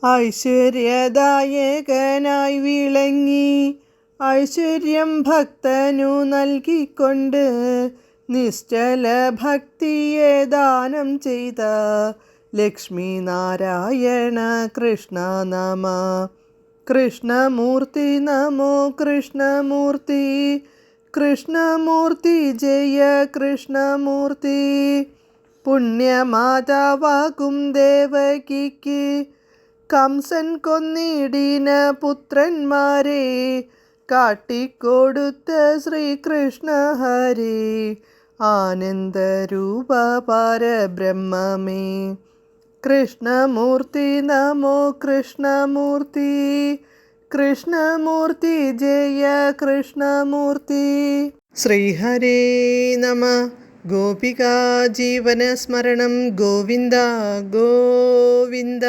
ഐശ്വര്യദായകനായി വിളങ്ങി ഐശ്വര്യം ഭക്തനു നൽകിക്കൊണ്ട് നിശ്ചല ഭക്തിയെ ദാനം ചെയ്ത ലക്ഷ്മി നാരായണ കൃഷ്ണ നമ. കൃഷ്ണമൂർത്തി നമോ കൃഷ്ണമൂർത്തി, കൃഷ്ണമൂർത്തി ജയ കൃഷ്ണമൂർത്തി. പുണ്യമാതാവാകും ദേവകിക്ക് കംസൻ കൊന്നിടിന പുത്രന്മാരെ കാട്ടിക്കൊടുത്ത ശ്രീകൃഷ്ണ ഹരി. ആനന്ദരൂപ പരബ്രഹ്മമേ കൃഷ്ണമൂർത്തി നമോ കൃഷ്ണമൂർത്തി, കൃഷ്ണമൂർത്തി ജയ കൃഷ്ണമൂർത്തി. ശ്രീഹരേ നമ. ഗോപികാ ജീവനസ്മരണം ഗോവിന്ദ ഗോവിന്ദ.